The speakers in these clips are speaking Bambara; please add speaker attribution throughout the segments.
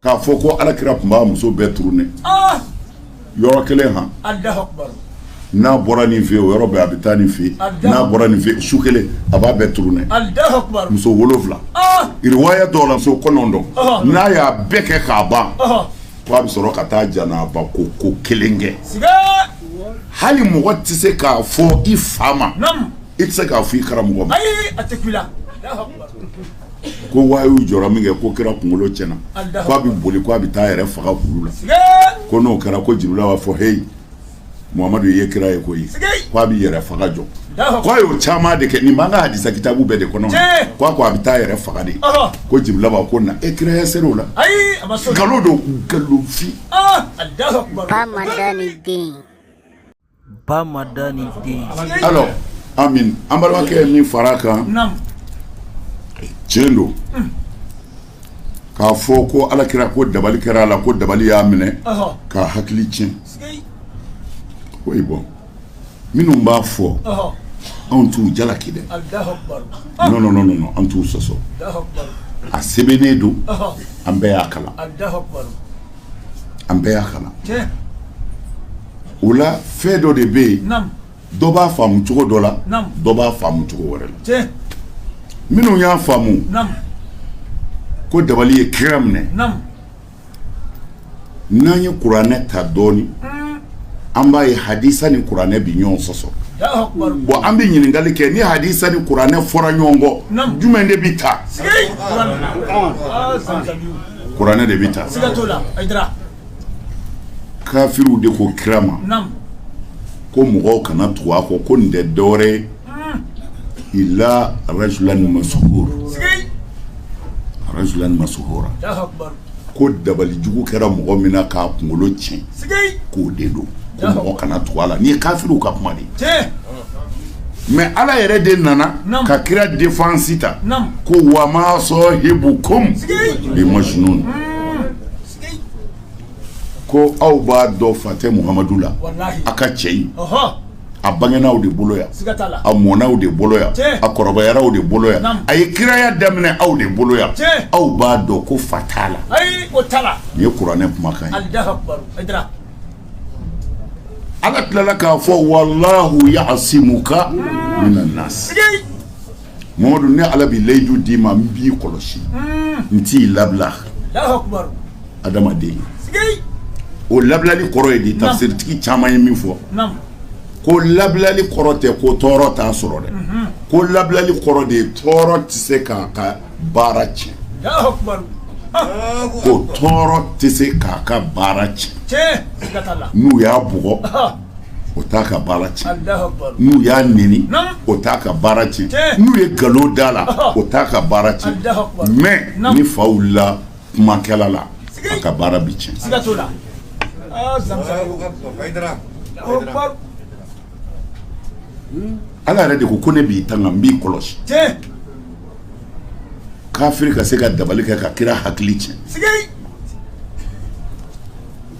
Speaker 1: k'a fɔ ko alakira tun b'a muso bɛɛ turunen yɔrɔ kelen han n'a bɔra nin fɛ yen o yɔrɔ bɛɛ a bɛ taa nin fɛ yen n'a bɔra nin fɛ yen su kelen a b'a bɛɛ turunen muso 7 riwaya dɔw la muso 9 n'a y'a bɛɛ kɛ k'a ban ko a bɛ sɔrɔ ka taa janaba ko kelen kɛ hali mɔgɔ tɛ se k'a fɔ i fa ma i tɛ se k'a fɔ i karamɔgɔ ma ko wayiw jɔra min kɛ ko kira kunkolo tiɲɛna ko a bɛ boli ko a bɛ taa yɛrɛ faga kulu la ko n'o kɛra ko Jibirila b'a fɔ hey Muhamadu ye kira ye koyi ko a bɛ yɛrɛ faga jɔ ko a y'o caman de kɛ nin b'an ka hadisa kitabu bɛɛ de kɔnɔ ko a bɛ taa yɛrɛ faga de ko Jibirila b'a ko na e kira ya ser'o la nkalon do nkalonfin
Speaker 2: ba madani den
Speaker 1: alors amin an balimakɛ ye min fara kan tiɲɛ don k'a fɔ ko alakira ko dabali kɛra a la ko dabali y'a minɛ k'a hakili tiɲɛ ko bɔn minnu b'a fɔ anw t'u jalaki dɛ non an t'u sɔsɔ a sɛbɛnnen don an bɛɛ y'a kalan an bɛɛ y'a kalan o la fɛn dɔ de bɛ yen dɔ b'a faamu cogo dɔ la dɔ b'a faamu cogo wɛrɛ la minnu y'a faamu ko dabali ye kira minɛ n'an ye kuranɛ ta dɔɔni an b'a ye hadisa ni kuranɛ bi ɲɔgɔn sɔsɔ bon an bɛ ɲininkali kɛ ni hadisa ni kuranɛ fɔra ɲɔgɔn kɔ jumɛn de bɛ ta kuranɛ de bɛ ta kafiriw de ko kira ma ko mɔgɔw kana tugu a kɔ ko nin tɛ dɔwɛrɛ ye illa rajulan masuhura ko dabali jugu kɛra mɔgɔ min na k'a kunkolo tiɲɛ k'o de don ko mɔgɔ kana tugu a la ni ye kafiriw ka kuma de mais ala yɛrɛ de nana ka kira défense ta ko wa ma sahibukum bi majnun ko aw b'a dɔn fa tɛ Muhamadu la a ka cɛ in a bangenaw de bolo yan a mɔnaw de bolo yan a kɔrɔbayaraw de bolo yan a ye kiraya daminɛ aw de bolo yan aw b'a dɔn ko fa t'a la nin ye kuranɛ kumakan ye ala tilala k'a fɔ wallahu ya'simuka minan nas Mamadu ne ala bi layidu d'i ma n b'i kɔlɔsi n t'i labila adamaden o labilali kɔrɔ ye di tafsiritigi caman ye min fɔ ko labilali kɔrɔ tɛ ko tɔɔrɔ t'a sɔrɔ dɛ ko labilali kɔrɔ de ye tɔɔrɔ tɛ se k'a ka baara tiɲɛ ko tɔɔrɔ tɛ se k'a ka baara tiɲɛ n'u y'a bugɔ o t'a ka baara tiɲɛ n'u y'a neni o t'a ka baara tiɲɛ n'u ye nkalon d'a la o t'a ka baara tiɲɛ mais ni fa wulila kumakɛla la a ka baara bi tiɲɛ ala yɛrɛ de ko ne b'i tanga n b'i kɔlɔsi kafiri ka se ka dabali kɛ ka kira hakili tiɲɛ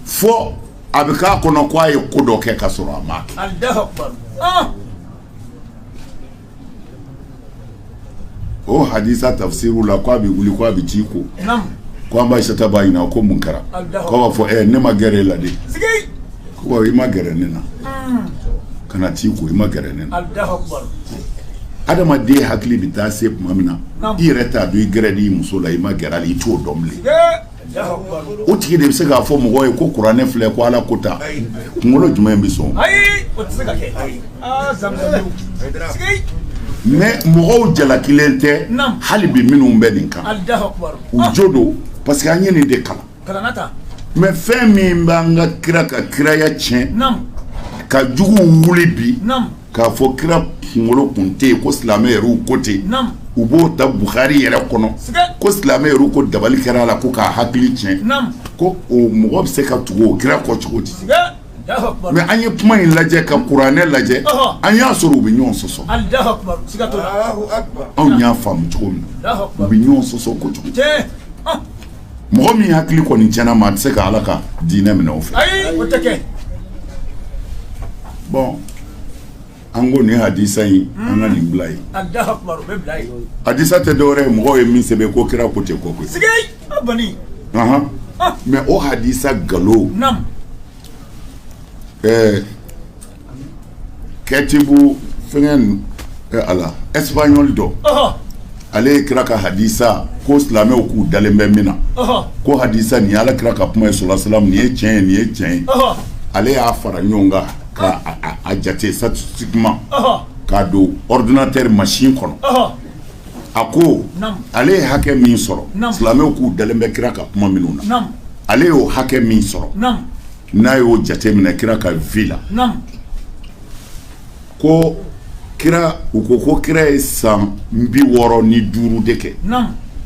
Speaker 1: fɔ a bɛ k'a kɔnɔ ko a ye ko dɔ kɛ ka sɔrɔ a ma kɛ o hadisa tafsiru la ko a bɛ wuli ko a bɛ t'i ko ko an b'a Aisata b'a ɲininka ko mun kɛra ko b'a fɔ ne ma gɛrɛ e la de ko i ma gɛrɛ ne na kana t'i ko i ma gɛrɛ ne na adamaden hakili bɛ taa se tuma min na i yɛrɛ t'a dɔn i gɛrɛ n'i muso la i ma gɛrɛ a la i t'o dɔn bilen o tigi de bɛ se k'a fɔ mɔgɔ ye ko kuranɛ filɛ ko ala ko ta kunkolo jumɛn bɛ sɔn mais mɔgɔw jalakilen tɛ hali bi minnu bɛ nin kan u jo don parce que an ye nin de kalan mais fɛn min b'an ka kira ka kiraya tiɲɛ ka jugu wuli bi k'a fɔ kira kunkolo kun tɛ yen ko silamɛ yɛrɛw ko ten u b'o ta Bukhari yɛrɛ kɔnɔ ko silamɛ yɛrɛw ko dabali kɛra a la ko k'a hakili tiɲɛ ko o mɔgɔ bɛ se ka tugu o kira kɔ cogo di mais an ye kuma in lajɛ ka kuranɛ lajɛ an y'a sɔrɔ u bɛ ɲɔgɔn sɔsɔ anw y'a faamu cogo min na u bɛ ɲɔgɔn sɔsɔ kojugu mɔgɔ min hakili kɔni tiɲɛna ma a tɛ se ka ala ka diinɛ minɛ o fɛ bon an ko nin hadisa in an ka nin bila yen hadisa tɛ dɔwɛrɛ ye mɔgɔw ye min sɛbɛn ko kira ko tɛ ko koyi mais o hadisa galo ketibu fengen ala espagnol do ale kira ka hadisa ko silamɛw k'u dalen bɛ min na ko hadisa ni ala kira ka kuma ye sallallahu alaihi wasallam ni ye tiɲɛ ye ale y'a fara ɲɔgɔn kan ka a jate statistiquement k'a don ordinateur machine kɔnɔ a ko ale ye hakɛ min sɔrɔ silamɛw k'u dalen bɛ kira ka kuma minnu na ale y'o hakɛ min sɔrɔ n'a y'o jate minɛ kira ka vie la ko kira u ko kira ye san 65 de kɛ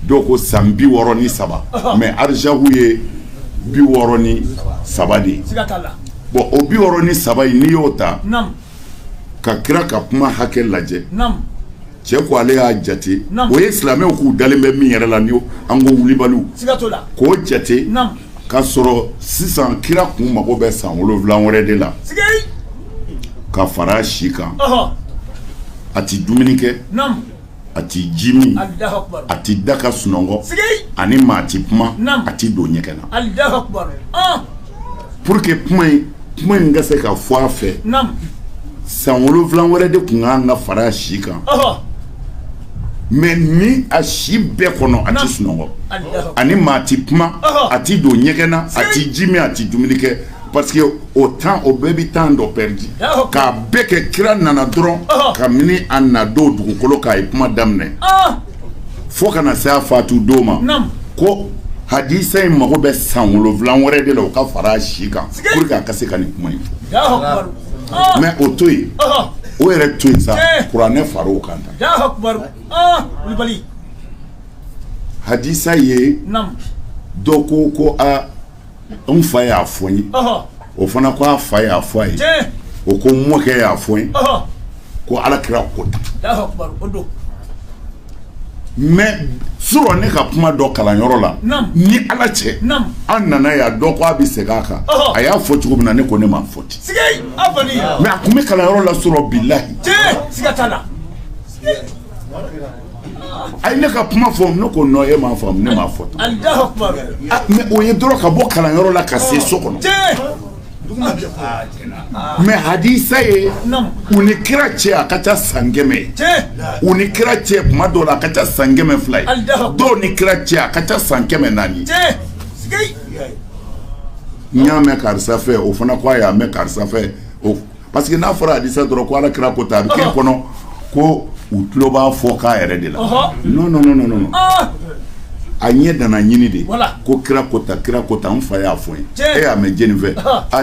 Speaker 1: dɔw ko san 63 mais arjahu ye 63 de ye bon o 63 in n'i y'o ta ka kira ka kuma hakɛ lajɛ cɛ ko ale y'a jate o ye silamɛw k'u dalen bɛ min yɛrɛ la ni an ko wulibaliw k'o jate ka sɔrɔ sisan kira kun mago bɛ san 7 wɛrɛ de la ka fara si kan a ti dumuni kɛ a ti ji min a ti da ka sunɔgɔ ani maa ti kuma a ti don ɲɛgɛn na pour que kuma in ka se ka fɔ a fɛ san 7 wɛrɛ de kun kan ka fara si kan mais ni a si bɛɛ kɔnɔ a ti sunɔgɔ ani maa ti kuma a ti don ɲɛgɛn na a ti ji min a ti dumuni kɛ parce que au temps o bɛɛ bi temps dɔ perdu k'a bɛɛ kɛ kira nana dɔrɔn ka mini a na don dugukolo k'a ye kuma daminɛ fo kana se a fatu don ma ko hadisa in mago bɛ san 7 wɛrɛ de la o ka fara a si kan pour que a ka se ka nin kuma in fɔ mais o to yen o yɛrɛ to yen sa kuranɛ far'o kan tan hadisa ye dɔ ko a n fa y'a fɔ n ye o fana ko a fa y'a fɔ a ye o ko mɔkɛ y'a fɔ n ye ko alakira ko tan mais surɔ ne ka kuma dɔ kalanyɔrɔ la ni ala cɛ an nana yan dɔ ko a bɛ segin a kan a y'a fɔ cogo min na ne ko ne m'a fɔ ten mais a kun bɛ kalanyɔrɔ la surɔ bilahi a ye ne ka kuma fɔ ne ko non e m'a faamu ne m'a fɔ tan mais o ye dɔrɔn ka bɔ kalanyɔrɔ la ka se so kɔnɔ mais hadisa ye u ni kira cɛ a ka ca san 100 u ni kira cɛ kuma dɔw la a ka ca san 102 ye dɔw ni kira cɛ a ka ca san 104 n y'a mɛn karisa fɛ o fana ko a y'a mɛn karisa fɛ parce que n'a fɔra hadisa dɔrɔn ko ala kira ko ta a bɛ kɛ kɔnɔ ko u tulo b'a fɔ k'a yɛrɛ de la non a ɲɛ dana ɲini de ko kira kota n fa y'a fɔ n ye e y'a mɛn jeni fɛ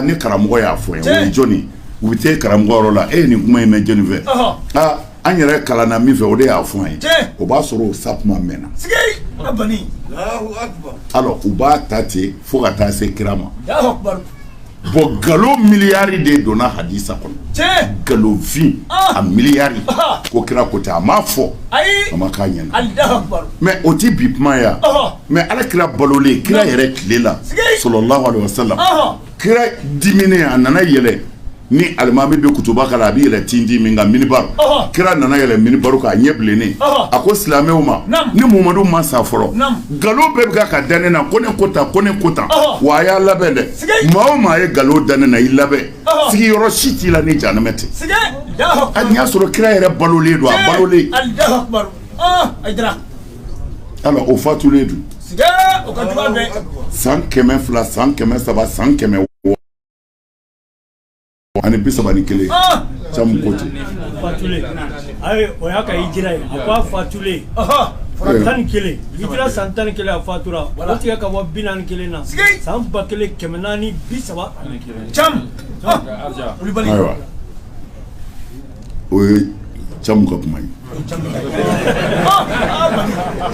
Speaker 1: ni karamɔgɔ y'a fɔ n ye o ye jɔnni u bɛ taa karamɔgɔ yɔrɔ la e ye nin kuma in mɛn jeni fɛ an yɛrɛ kalanna min fɛ o de y'a fɔ n ye o b'a sɔrɔ o sakuma mɛnna alors u b'a ta ten fo ka taa se kira ma bon galo miliyari de donna hadisa kɔnɔ galofin a miliyari ko kira ko ten a m'a fɔ a ma k'a ɲɛna mais o ti bi kuma ye mais ala kira balolen kira yɛrɛ tile la sallallahu alaihi wasallam kira diminen a nana yɛlɛ ni alimami bɛ kutuba kala a bɛ yɛlɛ tindi min kan minibar kira nana yɛlɛ minibaru kan a ɲɛ bilennen a ko silamɛw ma ni Muhamadu ma sa fɔlɔ nkalon bɛɛ bɛ ka da ne na ko ne ko tan wa a y'a labɛn dɛ maa o maa ye nkalon da ne na i labɛn sigiyɔrɔ si t'i la ni jahanama tɛ hali n'i y'a sɔrɔ kira yɛrɛ balolen don a balolen alors o fatulen don san 200 san 300 san 100 ani 31 camu ko ten
Speaker 2: fatule ayi o y'a ka hijira ye a ko a fatule tan ni kelen hijira san 11 a fatura o tigɛ ka bɔ 41 na san 1430 cam
Speaker 1: ayiwa o ye camu ka kuma ye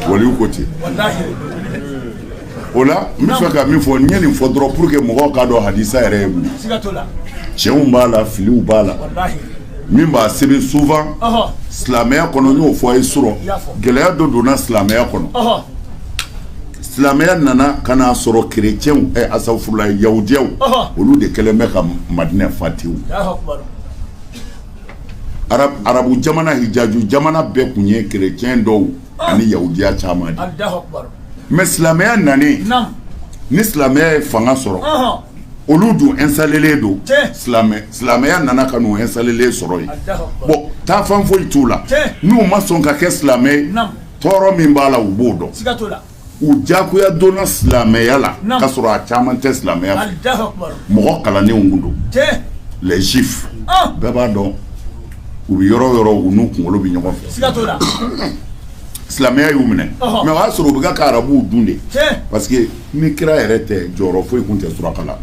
Speaker 1: waliw ko ten o la n bɛ fɛ ka min fɔ n ye nin fɔ dɔrɔn pour que mɔgɔw k'a dɔn hadisa yɛrɛ ye mun cɛw b'a la filiw b'a la min b'a sɛbɛn souvent silamɛya kɔnɔ n y'o fɔ a ye sɔrɔ gɛlɛya dɔ donna silamɛya kɔnɔ silamɛya nana ka n'a sɔrɔ kerecɛnw asafurula yahudiyaw olu de kɛlen bɛ ka madinɛ fa tewu arabu jamana hijaju jamana bɛɛ kun ye kerecɛn dɔw ani yahudiya caman de mais silamɛya nanen ni silamɛya ye fanga sɔrɔ olu dun installé do silamɛya nana ka n'u installé sɔrɔ ye bon taa fan foyi t'u la n'u ma sɔn ka kɛ silamɛ tɔɔrɔ min b'a la u b'o dɔn u jagoya donna silamɛya la ka sɔrɔ a caman tɛ silamɛya fɛ mɔgɔ kalanenw kun don les juifs bɛɛ b'a dɔn u bɛ yɔrɔ yɔrɔ u n'u kunkolo bɛ ɲɔgɔn fɛ silamɛya y'u minɛ mais o y'a sɔrɔ u bɛ ka arabuw dun de parce que ni kira yɛrɛ tɛ jɔyɔrɔ foyi kun tɛ suraka la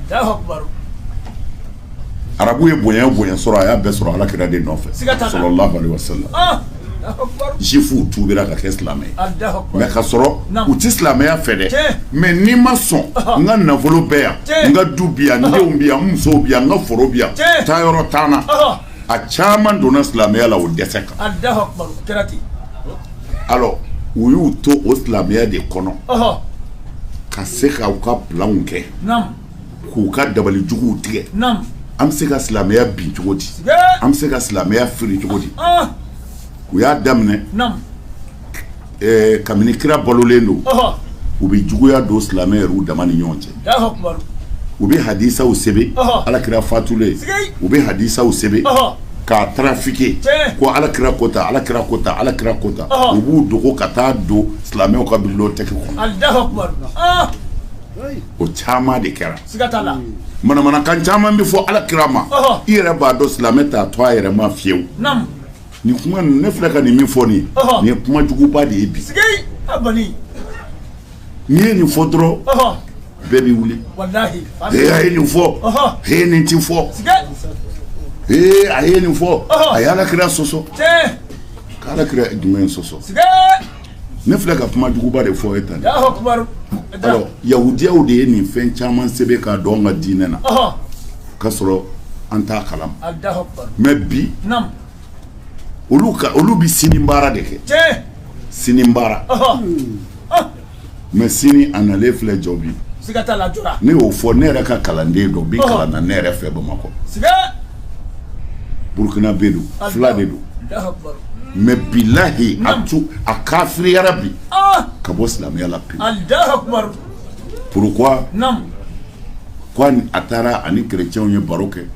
Speaker 1: arabu ye bonya bonya sɔrɔ a y'a bɛɛ sɔrɔ ala kira de nɔfɛ sallallahu alaihi wasallam jifuw tuubira ka kɛ silamɛ mais ka sɔrɔ u tɛ silamɛya fɛ dɛ mais n'i ma sɔn n ka nafolo bɛ yan n ka du bi yan n denw bi yan n musow bi yan n ka foro bi yan taayɔrɔ t'an na a caman donna silamɛya la o dɛsɛ kan alors u y'u to o silamɛya de kɔnɔ ka se k'u ka planw kɛ k'u ka dabali juguw tigɛ an bɛ se ka silamɛya bin cogo di an bɛ se ka silamɛya firi cogo di u y'a daminɛ kabini kira balolen don u bɛ juguya don silamɛ yɛrɛw dama ni ɲɔgɔn cɛ u bɛ hadisaw sɛbɛn ala kira fatulen u bɛ hadisaw sɛbɛn k'a trafiquer ko ala kira kota ala kira kota ala kira kota u b'u dogo ka taa don silamɛw ka bibliothèque kɔnɔ o caman de kɛra manamanakan caman bɛ fɔ ala kira ma i yɛrɛ b'a dɔn silamɛ t'a to a yɛrɛ ma fiyewu ni kuma ne filɛ ka nin min fɔ nin ye nin ye kuma juguba de ye bi n'i ye nin fɔ dɔrɔn bɛɛ b'i wuli a ye nin fɔ he nin ti fɔ a ye nin fɔ a ye ala kira sɔsɔ k'ala kira jumɛn sɔsɔ ne filɛ ka kuma juguba de fɔ e tan alors yahudiyaw de ye nin fɛn caman sɛbɛn k'a dɔn an ka diinɛ na ka sɔrɔ an t'a kalama mais bi olu bi sini baara de kɛ sini baara mais sini a nalen filɛ jɔ bi ne y'o fɔ ne yɛrɛ ka kalanden dɔ bi kalan na ne yɛrɛ fɛ Bamakɔ Burkina bɛ don fila de don mais bilahi a kafiriyara bi ka bɔ silamɛya la pewu pourquoi ko a taara ani chrétiens ye baro kɛ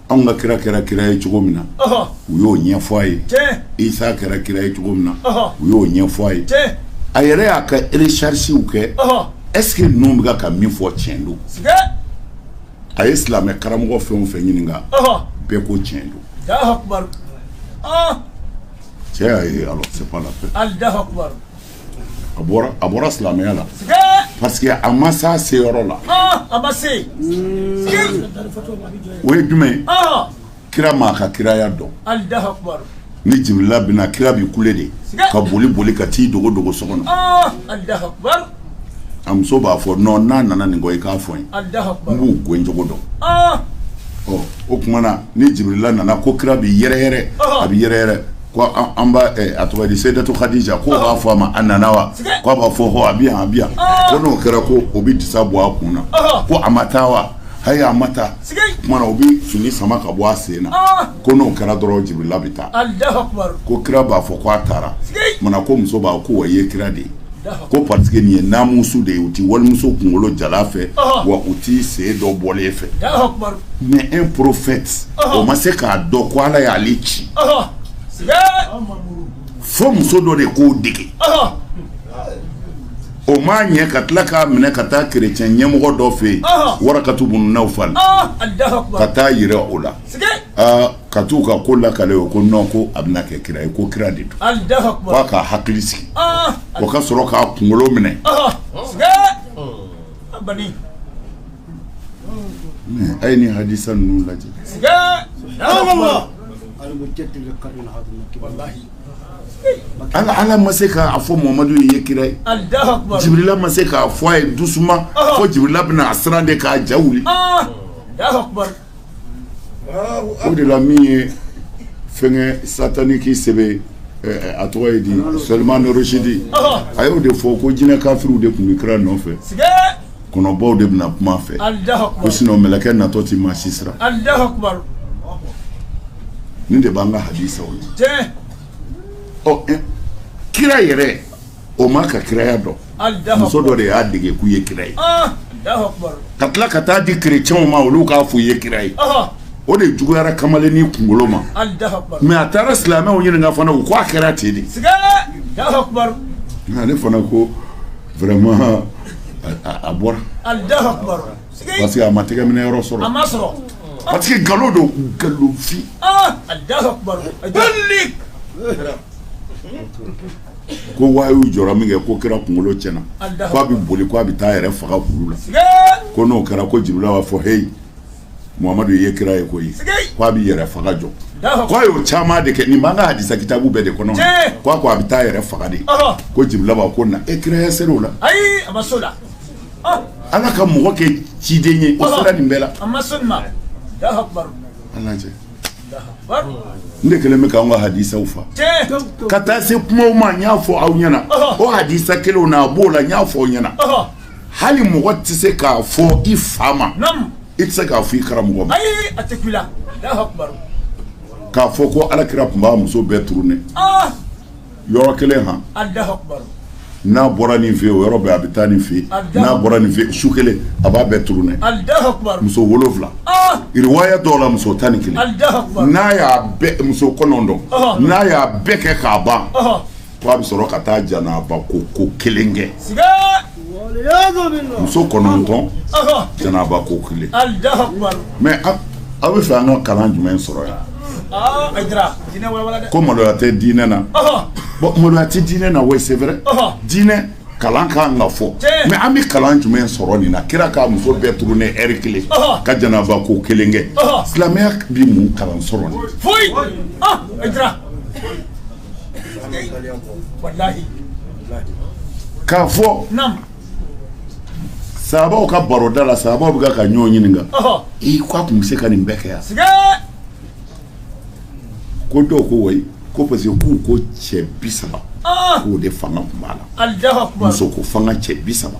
Speaker 1: anw ka kira kɛra kira ye cogo min na u y'o ɲɛfɔ a ye Isa kɛra kira ye cogo min na u y'o ɲɛfɔ a ye a yɛrɛ y'a ka recherchew kɛ est-ce que ninnu bɛ ka min fɔ tiɲɛ don a ye silamɛ karamɔgɔ fɛn o fɛn ɲininka bɛɛ ko tiɲɛ don cɛ y'a ye alors c'est pas la peine a bɔra silamɛya la parce que a ma s'a se yɔrɔ la o ye jumɛn kira m'a ka kiraya dɔn ni Jibrila bɛna kira b'i kule de ka boli ka t'i dogo so kɔnɔ a muso b'a fɔ non n'a nana nin kɔ i k'a fɔ n ye n b'u gɛn cogo dɔn o tuma na ni Jibrila nana ko kira b'i yɛrɛ a b'i yɛrɛ ko an b'a a tɔgɔ di Sayidatu Khadija ko b'a fɔ a ma a nana wa ko a b'a fɔ a bi yan ko n'o kɛra ko o bɛ disa bɔ a kun na ko a ma taa wa hayi a ma taa tuma na o bɛ fini sama ka bɔ a sen na ko n'o kɛra dɔrɔn Jibrila bɛ taa ko kira b'a fɔ ko a taara tuma na ko muso b'a ko wa i ye kira de ye ko parce que nin ye naamusu de ye u ti walimuso kunkolo jala fɛ wa u ti sen dɔ bɔlen fɛ mais un prophète o ma se k'a dɔn ko ala y'ale ci fo muso dɔ de k'o dege o m'a ɲɛ ka tila k'a minɛ ka taa chrétien ɲɛmɔgɔ dɔ fɛ yen Warakatu bun Nawfal ka taa yira o la ka t'u ka ko lakale o ko non ko a bɛna kɛ kira ye ko kira de don f'a ka hakili sigi o ka sɔrɔ k'a kunkolo minɛ a ye nin hadisa ninnu lajɛ ala ma se k'a fɔ Muhamadu ye kira ye Jibrila ma se k'a fɔ a ye dusuma fo Jibrila bɛna a siran de k'a ja wuli o de la min ye fɛngɛ sataniki sɛbɛn a tɔgɔ ye di Salman Rushdie a y'o de fɔ ko jinɛ kafiriw de tun bɛ kira nɔfɛ kɔnɔbaw de bɛna kuma fɛ ko sinon mɛlɛkɛ natɔ ti maa si siran nin de b'an ka hadisaw ye kira yɛrɛ o ma ka kiraya dɔn muso dɔ de y'a dege k'u ye kira ye ka tila ka taa di chrétienw ma olu k'a f'u ye kira ye o de juguyara kamalennin kunkolo ma mais a taara silamɛw ɲininka fana u ko a kɛra ten de ale fana ko vraiment a bɔra parce que a ma tɛgɛ minɛ yɔrɔ sɔrɔ parce que galon don galonfin ko waa y'u jɔra min kɛ ko kira kunkolo tiɲɛna ko a bɛ boli ko a bɛ taa yɛrɛ faga kulu la ko n'o kɛra ko Jibirila b'a fɔ hey Muhamadu ye kira ye koyi ko a bɛ yɛrɛ faga jɔ ko a y'o caman de kɛ nin b'an ka hadisa kitabu bɛɛ de kɔnɔ ko a bɛ taa yɛrɛ faga de ko Jibirila b'a ko na kira ya ser'o la
Speaker 2: ayi a ma s'o la
Speaker 1: Ala ka mɔgɔ kɛ ciden ye o sera nin bɛɛ la
Speaker 2: a ma s'o ma
Speaker 1: Ala cɛ ne kelen bɛ k'an ka hadisaw fa ka taa se kumaw ma n y'a fɔ aw ɲɛna o hadisa kelenw na a b'o la n y'a fɔ aw ɲɛna hali mɔgɔ tɛ se k'a fɔ i fa ma i tɛ se k'a fɔ i karamɔgɔ ma k'a fɔ ko Alakira tun b'a muso bɛɛ turunen yɔrɔ kelen han n'a bɔra nin fɛ o yɔrɔ bɛɛ a bɛ taa nin fɛ n'a bɔra nin fɛ su kelen a b'a bɛɛ turunen muso 7 riwaya dɔw la muso 11 n'a y'a bɛɛ muso 9 n'a y'a bɛɛ kɛ k'a ban ko a bɛ sɔrɔ ka taa janaba ko 1 kɛ muso 9 janaba ko 1 mais aw bɛ fɛ an ka kalan jumɛn sɔrɔ yan ko maloya tɛ diinɛ na bon maloya tɛ diinɛ na oui c'est vrai diinɛ kalan kan ka fɔ mais an bɛ kalan jumɛn sɔrɔ nin na kira k'a muso bɛɛ turunen heure 1 ka janaba ko 1 kɛ silamɛya bɛ mun kalan sɔrɔ nin
Speaker 2: foyi wallahi
Speaker 1: k'a fɔ sahabaw ka baroda la sahabaw bɛ ka ɲɔgɔn ɲininka ko a tun bɛ se ka nin bɛɛ kɛ yan ko dɔw ko wayi ko parce que k'u ko cɛ 30 k'o de fanga tun b'a la muso ko fanga cɛ 30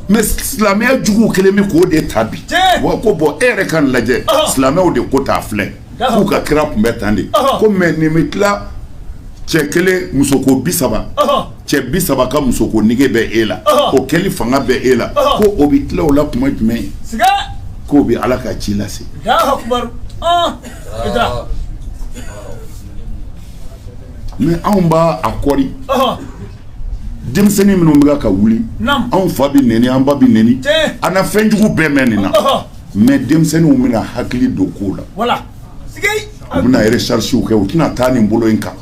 Speaker 1: mais silamɛya juguw kelen bɛ k'o de ta bi wa ko bon e yɛrɛ ka nin lajɛ silamɛw de ko t'a filɛ k'u ka kira tun bɛ tan de ko mais nin bɛ tila cɛ kelen muso ko 30 cɛ 30 ka muso ko nege bɛ e la o kɛli fanga bɛ e la ko o bɛ tila o la kuma jumɛn ye k'o bɛ Ala ka ci lase mais anw b'a a kɔri denmisɛnnin minnu bɛ ka wuli anw fa bɛ nɛni an ba bɛ nɛni an na fɛn jugu bɛɛ mɛn nin na mais denmisɛnninw bɛna hakili don ko la u bɛna recherchew kɛ u tɛna taa nin bolo in kan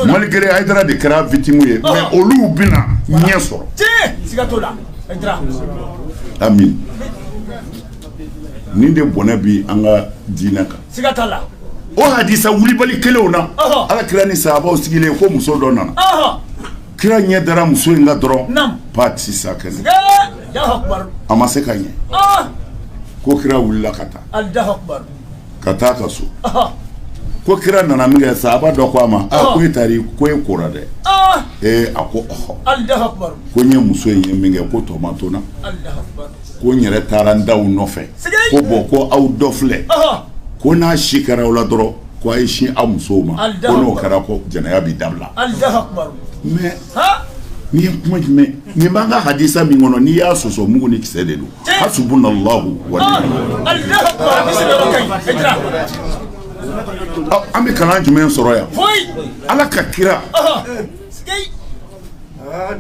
Speaker 1: malgré Haidara de kɛra victime ye mais olu bɛna ɲɛ sɔrɔ amin nin de bɔnɛ bi an ka diinɛ kan o hadisa wulibali kelenw na Alakira ni sahabaw sigilen ko muso dɔ nana kira ɲɛ dara muso in ka dɔrɔn pati sa kɛnɛ a ma se ka ɲɛ ko kira wulila ka taa ka so ko kira nana min kɛ sahaba dɔ ko a ma ko e taari ko e kora dɛ a ko ko n ye muso in ye min kɛ ko tɔ ma to na ko n yɛrɛ taara n daw nɔfɛ ko bon ko aw dɔ filɛ ko n'a si kɛra o la dɔrɔn ko a ye sin aw musow ma ko n'o kɛra ko jɛnɛya bɛ dabila mais ni ye kuma jumɛn nin b'an ka hadisa min kɔnɔ n'i y'a sɔsɔ mugu ni kisɛ de don hasbunallahu wa ni'mal an bɛ kalan jumɛn sɔrɔ yan Ala ka kira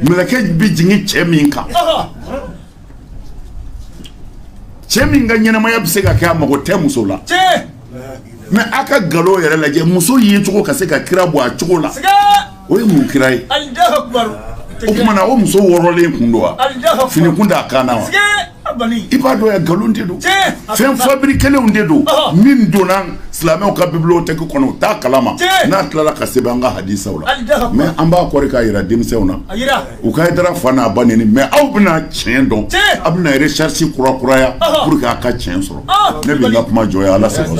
Speaker 1: mɛlɛkɛ bɛ jigin cɛ min kan cɛ min ka ɲɛnamaya bɛ se ka kɛ a mago tɛ muso la mais a ka nkalon yɛrɛ lajɛ muso ye cogo ka se ka kira bɔ a cogo la o ye mun kira ye o tuma na o muso wɔrɔlen kun don wa fini kun t'a kan na wa i b'a dɔn ya nkalon de don fɛn fabriquelenw de don min donna silamɛw ka bibliothèque kɔnɔ u t'a kalama n'a tilala ka sɛbɛn an ka hadisaw la mais an b'a kɔri k'a yira denmisɛnw na u ka Haidara fa n'a ba nɛni mais aw bɛna tiɲɛ dɔn a bɛna recherche kurakuraya pour que a ka tiɲɛ sɔrɔ ne bɛ n ka kuma jɔ yan Ala sago